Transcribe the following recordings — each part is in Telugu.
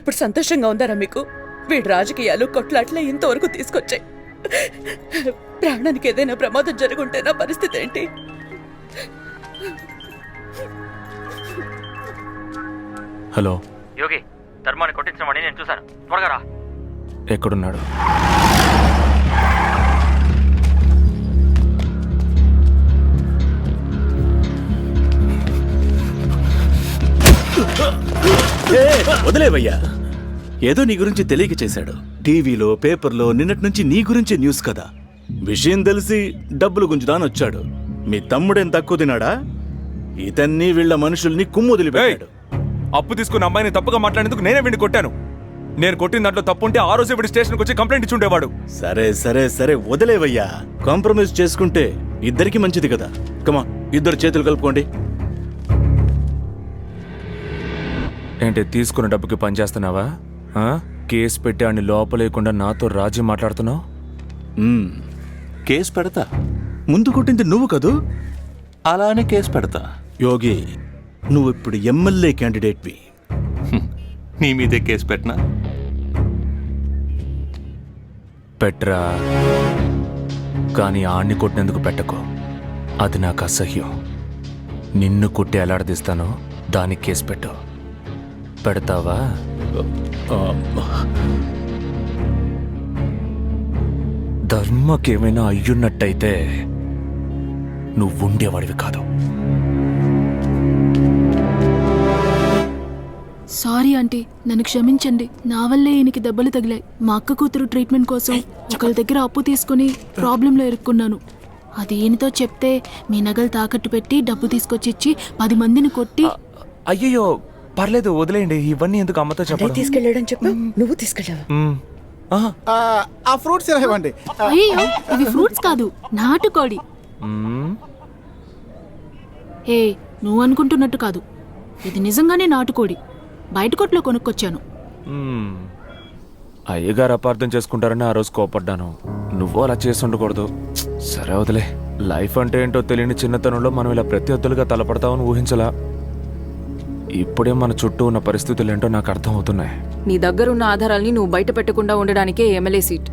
ఇప్పుడు సంతోషంగా ఉందారా మీకు? వీడి రాజకీయాలు కొట్లాట్లే ఇంతవరకు తీసుకొచ్చాయి. ప్రాణానికి ఏదైనా ప్రమాదం జరుగుంటే నా పరిస్థితి ఏంటి? హలో యోగి, ధర్మాన్ని కొట్టించిన వాడిని నేను చూశాను. త్వరగా రా. ఎక్కడున్నాడు? వదిలేవయ్యా, ఏదో నీ గురించి తెలియక చేశాడు. టీవీలో పేపర్లో నిన్నటి నుంచి నీ గురించి న్యూస్ కదా. విషయం తెలిసి డబ్బులు గుంజుదాని వచ్చాడు. మీ తమ్ముడేం తక్కువ తినాడా? ఇతన్ని వీళ్ళ మనుషుల్ని కుమ్మొదిలిపెట్టాడు. అప్పు తీసుకున్న అమ్మాయిని తప్పుగా మాట్లాడేందుకు నేనే వీడిని కొట్టాను. నేను కొట్టిన దాంట్లో తప్పుంటే ఆ రోజే వీడి స్టేషన్కి వచ్చి కంప్లైంట్ ఇచ్చి ఉండేవాడు. సరే సరే సరే వదిలేవయ్యా. కాంప్రమైజ్ చేసుకుంటే ఇద్దరికి మంచిది కదా. కమా, ఇద్దరు చేతులు కలుపుకోండి. ఏంటి, తీసుకున్న డబ్బుకి పనిచేస్తున్నావా? కేసు పెట్టి ఆడిని లోపలేకుండా నాతో రాజీ మాట్లాడుతున్నావు? కేసు పెడతా. ముందు కొట్టింది నువ్వు కదూ? అలానే కేసు పెడతా. యోగి, నువ్వు ఇప్పుడు ఎమ్మెల్యే క్యాండిడేట్వి. నీ మీదే కేసు పెట్టినా? పెట్రా, కానీ ఆడిని కొట్టినందుకు పెట్టకో. అది నాకు అసహ్యం. నిన్ను కొట్టి ఎలాడదీస్తానో దానికి కేసు పెట్టు. పెడతావా? ధర్మకేమైనా అయ్యున్నట్టయితే నువ్వుండేవాడివి కాదు. సారీ ఆంటీ, నన్ను క్షమించండి. నా వల్లే ఈయనకి దెబ్బలు తగిలాయి. మా అక్క కూతురు ట్రీట్మెంట్ కోసం ఒకరి దగ్గర అప్పు తీసుకుని ప్రాబ్లంలో ఇరుక్కున్నాను. అది ఈయనతో చెప్తే మీ నగలు తాకట్టు పెట్టి డబ్బు తీసుకొచ్చి ఇచ్చి 10 మందిని కొట్టి. అయ్యయ్యో, పర్లేదు వదిలేయండి. ఇవన్నీ ఎందుకు అమ్మతో చెప్పండి. తీసుకెళ్ళాడని చెప్పు. నువ్వు తీసుకెళ్ళావా? ఆ ఫ్రూట్స్ ఎలా ఇవ్వండి. అయ్యో, ఇవి ఫ్రూట్స్ కాదు, నాటుకోడి. ఏ, నువ్వు అనుకుంటున్నట్టు కాదు, ఇది నిజంగానే నాటుకోడి. బయట కొట్లో కొనుక్కొచ్చాను. అయ్యగారు అపార్థం చేసుకుంటారని ఆ రోజు కోపడ్డాను. నువ్వు అలా చేసి ఉండకూడదు. సరే వదిలే. లైఫ్ అంటే ఏంటో తెలియని చిన్నతనంలో మనం ఇలా ప్రత్యర్థులుగా తలపడతామని ఊహించలా. ఇప్పుడే మన చుట్టూ ఉన్న పరిస్థితులు ఏంటో నాకు అర్థం అవుతున్నాయి. నీ దగ్గరున్న ఆధారాల్ని నువ్వు బయట పెట్టకుండా ఉండడానికే ఎమ్మెల్యే సీట్.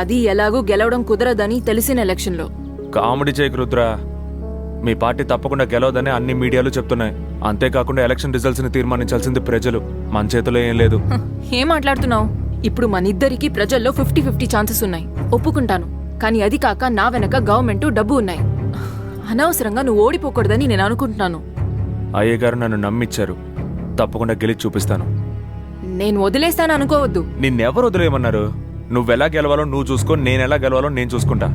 అది ఎలాగూ గెలవడం కుదరదని తెలిసిన ఎలక్షన్లో. కామెడీ చేయకు రుద్రా. మీ పార్టీ తప్పకుండా గెలవదని అన్ని మీడియాలు చెప్తున్నాయి. అంతేకాకుండా ఎలక్షన్ రిజల్ట్స్ ని తీర్మానించాల్సింది ప్రజలు. మన చేతిలో ఏం లేదు. ఏం మాట్లాడుతున్నావు? ఇప్పుడు మనిద్దరికి ప్రజల్లో 50-50 ఛాన్సెస్ ఉన్నాయి, ఒప్పుకుంటాను. కానీ అది కాక నా వెనక గవర్నమెంట్ డబ్బు ఉన్నాయి. అనవసరంగా నువ్వు ఓడిపోకూడదని నేను అనుకుంటున్నాను. అయ్యగారు నన్ను నమ్మిచ్చారు. తప్పకుండా గెలిచి చూపిస్తాను. నేను వదిలేస్తాను అనుకోవద్దు. నిన్నెవరు వదిలేయమన్నారు? నువ్వెలా గెలవాలో నువ్వు చూసుకో, నేనెలా గెలవాలో నేను చూసుకుంటా.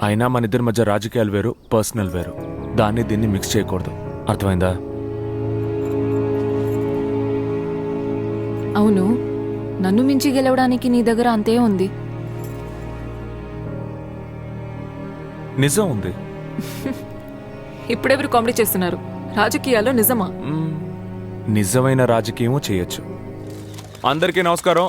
అయినా మన ఇద్దరి మధ్య రాజకీయాలు వేరు, పర్సనల్ వేరు. దాన్ని దీన్ని మిక్స్ చేయకూడదు. అర్థమైందా? అవును, నన్ను మించి గెలవడానికి నీ దగ్గర అంతే ఉంది. నిజం ఉంది. ఇప్పుడెవరు కామెడీ చేస్తున్నారు? రాజకీయాల్లో నిజమా? నిజమైన రాజకీయము చేయొచ్చు. అందరికీ నమస్కారం.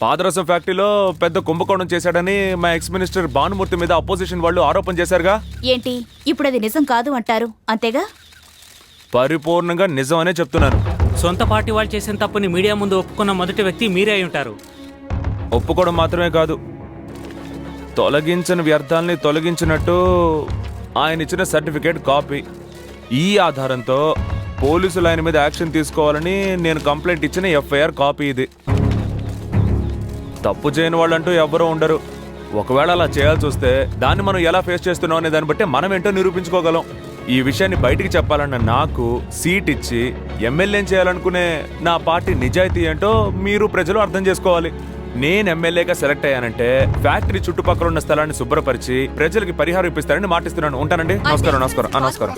పాదరసం ఫ్యాక్టరీలో పెద్ద కుంభకోణం చేశాడని మా ఎక్స్ మినిస్టర్ భానుమూర్తి మీద అపోజిషన్ వాళ్ళు ఆరోపణ చేశారుగా. ఏంటి ఇప్పుడు అది నిజం కాదు అంటారు? అంతేగా? పరిపూర్ణంగా నిజం అనే చెప్తున్నారు. సొంత పార్టీ వాళ్ళు చేసిన తప్పుని మీడియా ముందు ఒప్పుకున్న మొదటి వ్యక్తి మీరే అయి ఉంటారు. ఒప్పుకోవడం మాత్రమే కాదు, తొలగించిన వ్యర్థాలని తొలగించినట్టు ఆయన ఇచ్చిన సర్టిఫికేట్ కాపీ. ఈ ఆధారంతో పోలీసులు ఆయన మీద యాక్షన్ తీసుకోవాలని నేను కంప్లైంట్ ఇచ్చిన ఎఫ్ఐఆర్ కాపీ ఇది. తప్పు చేయని వాళ్ళంటూ ఎవ్వరూ ఉండరు. ఒకవేళ అలా చేయాల్సి వస్తే దాన్ని మనం ఎలా ఫేస్ చేస్తున్నాం అనే దాన్ని బట్టి మనం ఏంటో నిరూపించుకోగలం. ఈ విషయాన్ని బయటికి చెప్పాలన్న నాకు సీట్ ఇచ్చి ఎమ్మెల్యేని చేయాలనుకునే నా పార్టీ నిజాయితీ ఏంటో మీరు ప్రజలు అర్థం చేసుకోవాలి. నేను ఎమ్మెల్యేగా సెలెక్ట్ అయ్యానంటే ఫ్యాక్టరీ చుట్టుపక్కల ఉన్న స్థలాన్ని శుభ్రపరిచి ప్రజలకి పరిహారం ఇప్పిస్తారని మాటిస్తున్నాను. ఉంటానండి. నమస్కారం. నమస్కారం. నమస్కారం.